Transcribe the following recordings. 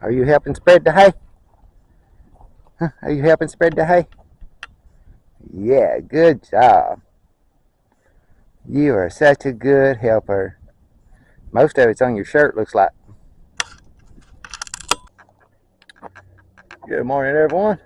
Are you helping spread the hay? Huh? Are you helping spread the hay? Yeah, good job. You are such a good helper. Most of it's on your shirt, looks like. Good morning, everyone.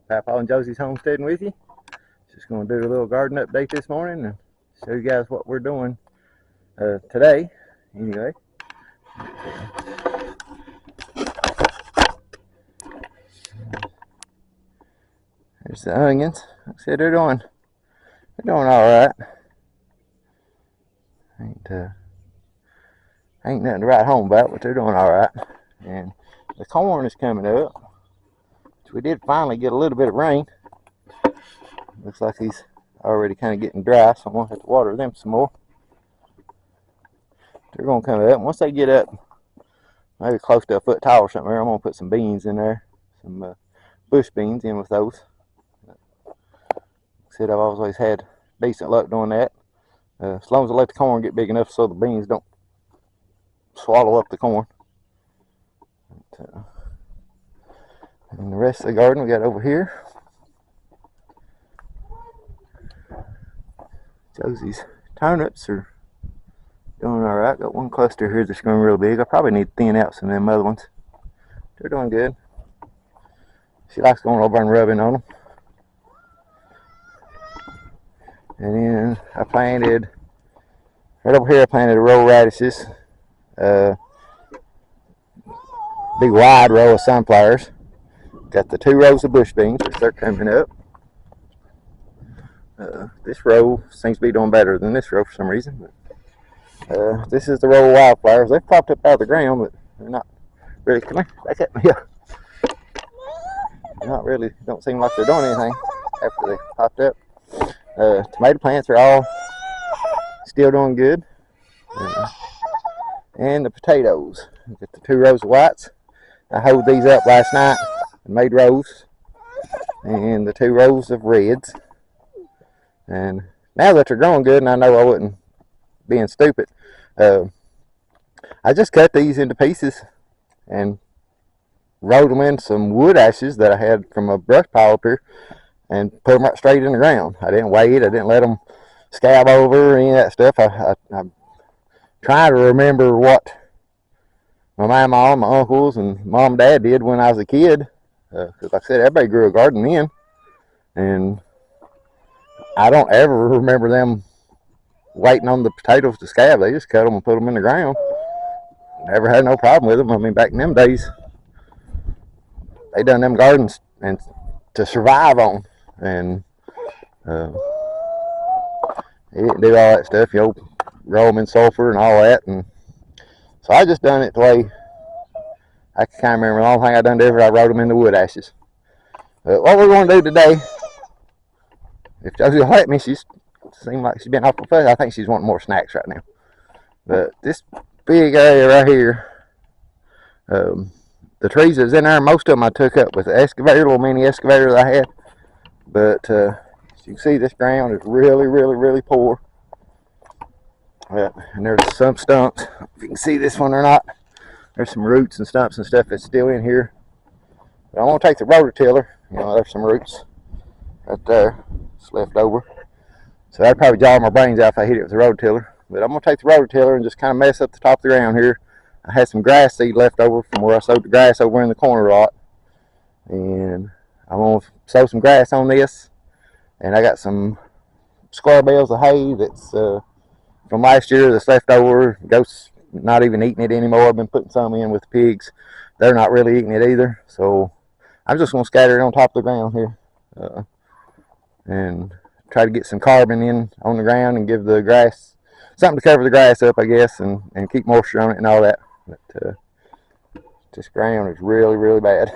Papa and Josey's homesteading with you. Just going to do a little garden update this morning and show you guys what we're doing today. Anyway. There's the onions. Like I said, they're doing all right. Ain't nothing to write home about, but they're doing all right. And the corn is coming up, which we did finally get a little bit of rain. Looks like he's already kind of getting dry, so I'm gonna have to water them some more. They're gonna come up. Once they get up, maybe close to a foot tall or something, I'm gonna put some beans in there, some bush beans in with those. Said I've always had decent luck doing that, as long as I let the corn get big enough so the beans don't swallow up the corn. And the rest of the garden we got over here. Josey's turnips are doing all right. Got one cluster here that's growing real big. I probably need to thin out some of them other ones. They're doing good. She likes going over and rubbing on them. And then I planted, right over here I planted a row of radishes. Big wide row of sunflowers. Got the 2 rows of bush beans, which they're coming up. This row seems to be doing better than this row for some reason. But, this is the row of wildflowers. They've popped up out of the ground, but they're not really, come here, back at me. Not really, don't seem like they're doing anything after they popped up. Tomato plants are all still doing good. And the potatoes. Got the 2 rows of whites. I hoed these up last night and made rows. And the 2 rows of reds. And now that they're growing good, and I know I wasn't being stupid, I just cut these into pieces and rolled them in some wood ashes that I had from a brush pile up here and put them right straight in the ground. I didn't wait. I didn't let them scab over or any of that stuff. I'm trying to remember what my mama and my uncles and mom and dad did when I was a kid. Because like I said, everybody grew a garden then. And I don't ever remember them waiting on the potatoes to scab. They just cut them and put them in the ground. Never had no problem with them. I mean, back in them days, they done them gardens and to survive on. And they didn't do all that stuff, roll them in sulfur and all that. And so I just done it the way I can kind of remember. The only thing I done different, I rolled them in the wood ashes. What we're going to do today, if Josey will let me, she seems like she's been awful fussy. I think she's wanting more snacks right now. But this big area right here, the trees that's in there, most of them I took up with the excavator, little mini excavator that I had. But as you can see, this ground is really, really, really poor. And there's some stumps. If you can see this one or not, there's some roots and stumps and stuff that's still in here. But I'm going to take the rototiller. There's some roots right there. It's left over. So that'd probably jar my brains out if I hit it with the rototiller. But I'm going to take the rototiller and just kind of mess up the top of the ground here. I had some grass seed left over from where I sowed the grass over in the corner lot. And I'm going to sow some grass on this. And I got some square bales of hay that's from last year that's left over. Goats not even eating it anymore. I've been putting some in with the pigs. They're not really eating it either. So I'm just going to scatter it on top of the ground here. And try to get some carbon in on the ground and give the grass something to cover the grass up, I guess, and keep moisture on it and all that. But this ground is really, really bad.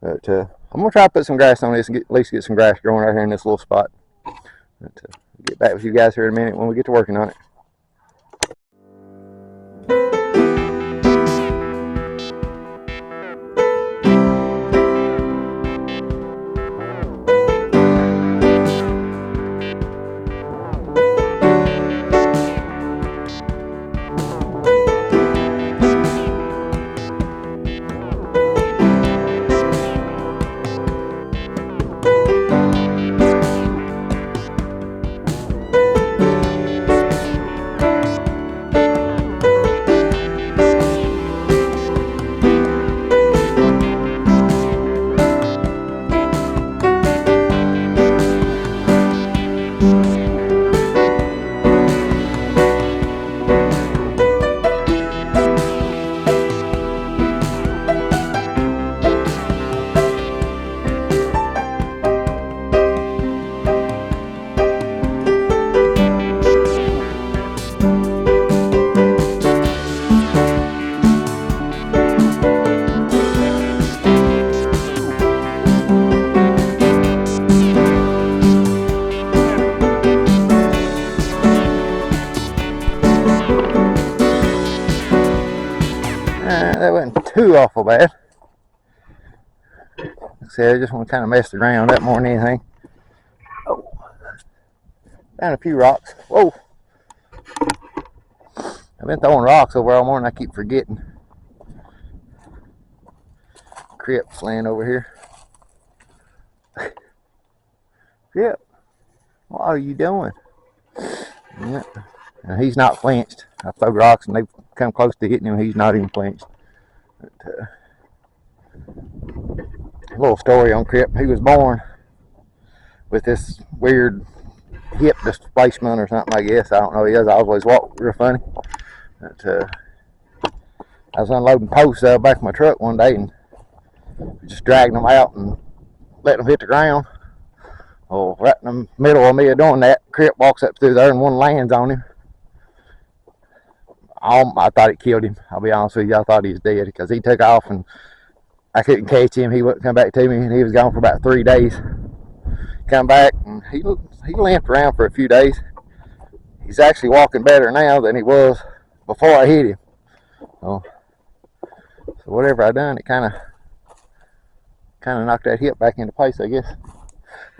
But I'm going to try to put some grass on this and at least get some grass growing right here in this little spot. But, get back with you guys here in a minute when we get to working on it. That wasn't too awful bad. See, I just want to kind of mess the ground up more than anything. Oh, found a few rocks. Whoa! I've been throwing rocks over all morning. I keep forgetting. Crip's laying over here. Crip, what are you doing? Yeah. Now, he's not flinched. I throw rocks and they come close to hitting him. He's not even flinched. But, a little story on Crip. He was born with this weird hip displacement or something, I guess. I don't know. He does always walk real funny. But, I was unloading posts out back of my truck one day and just dragging them out and letting them hit the ground. Well, right in the middle of me doing that, Crip walks up through there and one lands on him. I thought it killed him. I'll be honest with you. I thought he was dead because he took off and I couldn't catch him. He wouldn't come back to me, and he was gone for about 3 days. Come back and he limped around for a few days. He's actually walking better now than he was before I hit him. So whatever I done, it kind of knocked that hip back into place, I guess.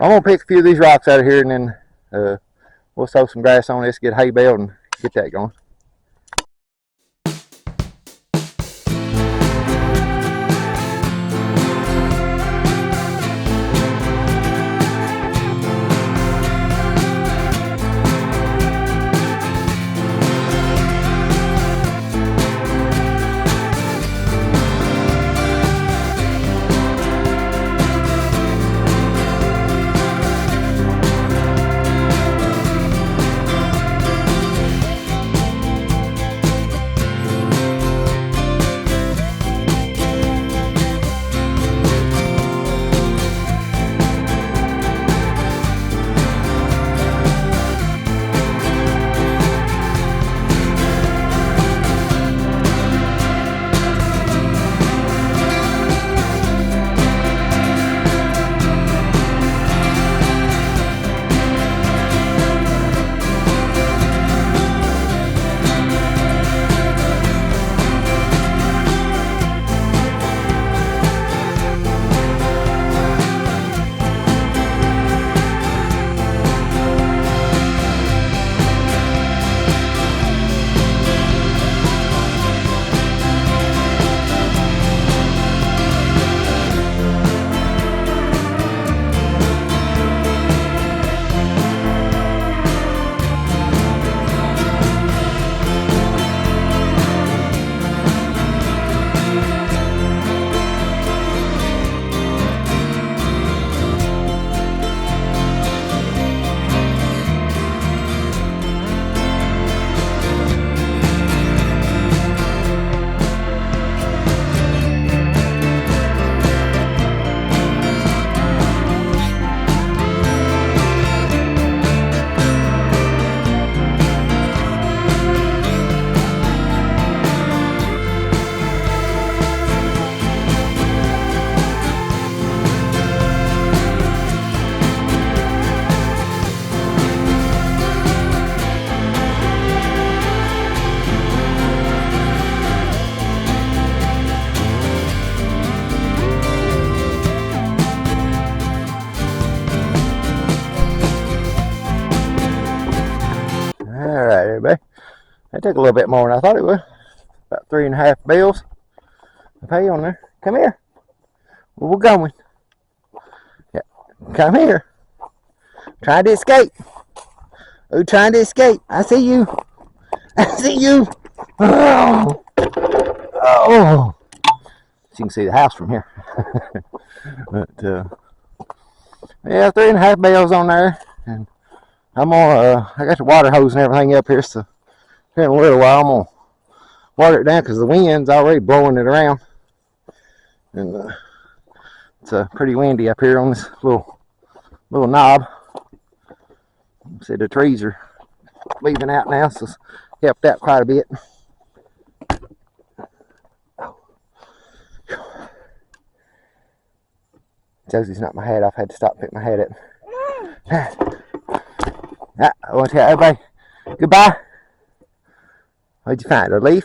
I'm gonna pick a few of these rocks out of here, and then we'll sow some grass on this, get hay baled, and get that going. Alright, everybody. That took a little bit more than I thought it would. About 3.5 bales of hay on there. Come here. Where we're going. Yeah. Come here. Trying to escape. Who trying to escape? I see you. I see you. Oh. Oh. So you can see the house from here. But yeah, 3.5 bales on there. And I'm gonna, I got the water hose and everything up here, so in a little while I'm gonna water it down because the wind's already blowing it around, and it's pretty windy up here on this little knob. See, the trees are leaving out now, so it's helped out quite a bit. Josey's knocked my hat off. I had to stop and pick my hat up. I want to tell everybody goodbye. What'd you find? A leaf?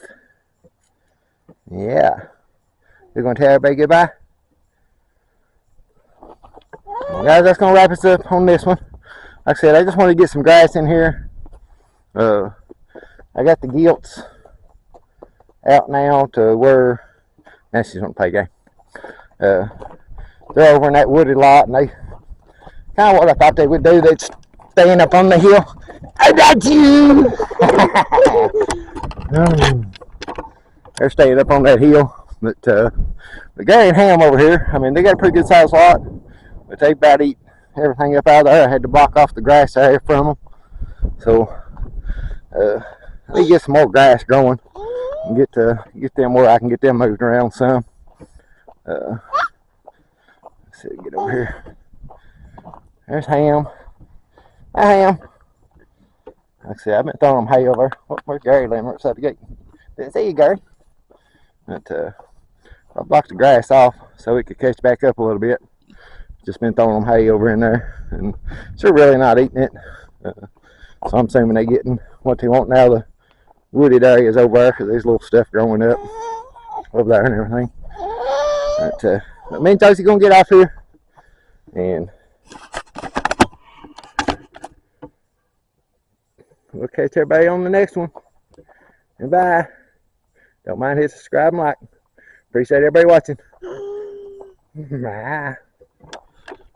Yeah. You're going to tell everybody goodbye? Well, guys, that's going to wrap us up on this one. Like I said, I just want to get some grass in here. I got the gilts out now to where, now she's on the play game. They're over in that wooded lot, and they kind of what I thought they would do. They'd stand up on the hill. I got you! They're staying up on that hill. But Gary and Ham over here, I mean, they got a pretty good sized lot, but they about eat everything up out of there. I had to block off the grass area from them. So let me get some more grass growing and get them where I can get them moved around some. Let's see, get over here. There's Ham. Hi, Ham. Like I said, I've been throwing them hay over there. Where's Gary laying right outside the gate? Didn't see you, Gary. But I blocked the grass off so it could catch back up a little bit. Just been throwing them hay over in there, and they're really not eating it. So I'm assuming they're getting what they want now. The wooded areas over there, because there's little stuff growing up over there and everything. But me and Josey gonna get off here, and we'll catch everybody on the next one. And bye. Don't mind hitting subscribe and like. Appreciate everybody watching. Bye.